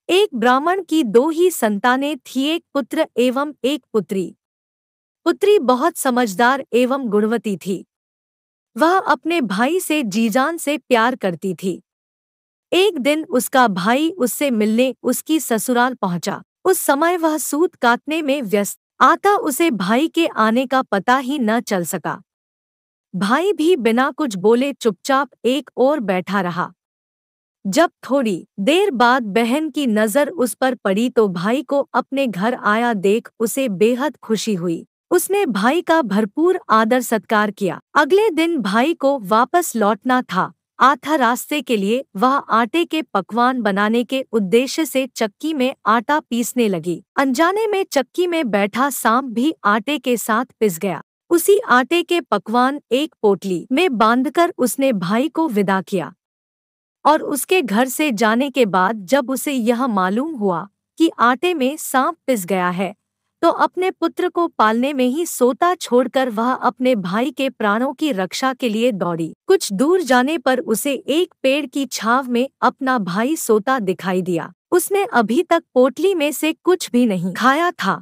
एक ब्राह्मण की दो ही संतानें थी, एक पुत्र एवं एक पुत्री। पुत्री बहुत समझदार एवं गुणवती थी। वह अपने भाई से जीजान से प्यार करती थी। एक दिन उसका भाई उससे मिलने उसकी ससुराल पहुंचा। उस समय वह सूत काटने में व्यस्त आता उसे भाई के आने का पता ही न चल सका। भाई भी बिना कुछ बोले चुपचाप एक ओर बैठा रहा। जब थोड़ी देर बाद बहन की नजर उस पर पड़ी तो भाई को अपने घर आया देख उसे बेहद खुशी हुई। उसने भाई का भरपूर आदर सत्कार किया। अगले दिन भाई को वापस लौटना था। आधा रास्ते के लिए वह आटे के पकवान बनाने के उद्देश्य से चक्की में आटा पीसने लगी। अनजाने में चक्की में बैठा सांप भी आटे के साथ पिस गया। उसी आटे के पकवान एक पोटली में बांधकर उसने भाई को विदा किया। और उसके घर से जाने के बाद जब उसे यह मालूम हुआ कि आटे में सांप पिस गया है, तो अपने पुत्र को पालने में ही सोता छोड़कर वह अपने भाई के प्राणों की रक्षा के लिए दौड़ी। कुछ दूर जाने पर उसे एक पेड़ की छांव में अपना भाई सोता दिखाई दिया। उसने अभी तक पोटली में से कुछ भी नहीं खाया था।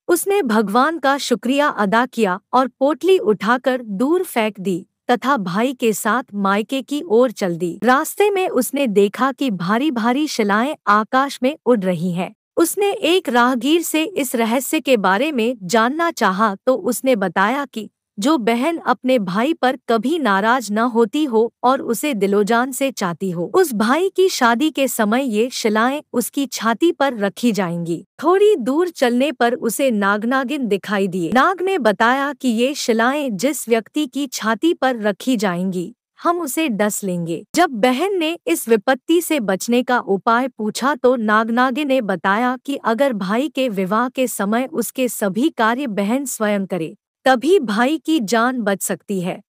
उसने भगवान का शुक्रिया अदा किया और पोटली उठाकर दूर फेंक दी तथा भाई के साथ मायके की ओर चल दी। रास्ते में उसने देखा कि भारी भारी शिलाएं आकाश में उड़ रही हैं। उसने एक राहगीर से इस रहस्य के बारे में जानना चाहा तो उसने बताया कि जो बहन अपने भाई पर कभी नाराज न होती हो और उसे दिलोजान से चाहती हो, उस भाई की शादी के समय ये शिलाएं उसकी छाती पर रखी जाएंगी। थोड़ी दूर चलने पर उसे नागनागिन दिखाई दिए। नाग ने बताया कि ये शिलाएं जिस व्यक्ति की छाती पर रखी जाएंगी, हम उसे डस लेंगे। जब बहन ने इस विपत्ति से बचने का उपाय पूछा तो नागनागिन ने बताया कि अगर भाई के विवाह के समय उसके सभी कार्य बहन स्वयं करे, तभी भाई की जान बच सकती है।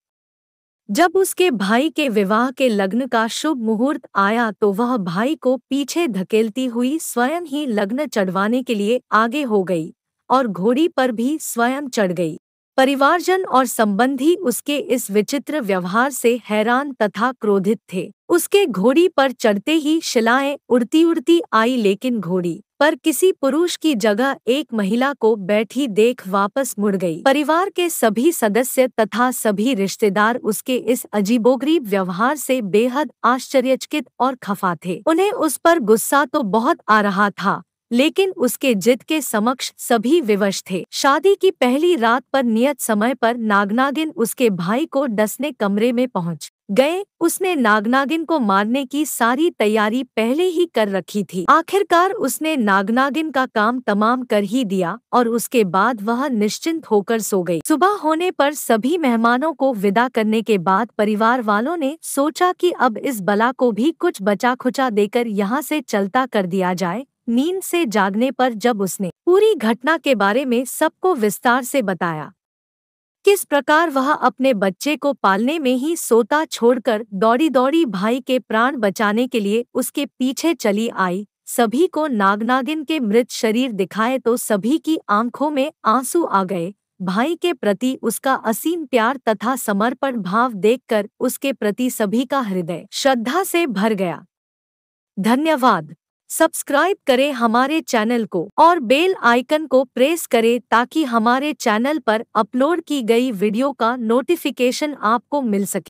जब उसके भाई के विवाह के लग्न का शुभ मुहूर्त आया तो वह भाई को पीछे धकेलती हुई स्वयं ही लग्न चढ़वाने के लिए आगे हो गई और घोड़ी पर भी स्वयं चढ़ गई। परिवारजन और संबंधी उसके इस विचित्र व्यवहार से हैरान तथा क्रोधित थे। उसके घोड़ी पर चढ़ते ही शिलाएं उड़ती उड़ती आई, लेकिन घोड़ी पर किसी पुरुष की जगह एक महिला को बैठी देख वापस मुड़ गई। परिवार के सभी सदस्य तथा सभी रिश्तेदार उसके इस अजीबोगरीब व्यवहार से बेहद आश्चर्यचकित और खफा थे। उन्हें उस पर गुस्सा तो बहुत आ रहा था, लेकिन उसके जिद के समक्ष सभी विवश थे। शादी की पहली रात पर नियत समय पर नागनागिन उसके भाई को डसने कमरे में पहुंच गए। उसने नागनागिन को मारने की सारी तैयारी पहले ही कर रखी थी। आखिरकार उसने नागनागिन का काम तमाम कर ही दिया और उसके बाद वह निश्चिंत होकर सो गई। सुबह होने पर सभी मेहमानों को विदा करने के बाद परिवार वालों ने सोचा कि अब इस बला को भी कुछ बचा खुचा देकर यहाँ से चलता कर दिया जाए। नींद से जागने पर जब उसने पूरी घटना के बारे में सबको विस्तार से बताया, किस प्रकार वह अपने बच्चे को पालने में ही सोता छोड़कर दौड़ी दौड़ी भाई के प्राण बचाने के लिए उसके पीछे चली आई, सभी को नागनागिन के मृत शरीर दिखाए तो सभी की आंखों में आंसू आ गए। भाई के प्रति उसका असीम प्यार तथा समर्पण भाव देखकर उसके प्रति सभी का हृदय श्रद्धा से भर गया। धन्यवाद। सब्सक्राइब करें हमारे चैनल को और बेल आइकन को प्रेस करें ताकि हमारे चैनल पर अपलोड की गई वीडियो का नोटिफिकेशन आपको मिल सके।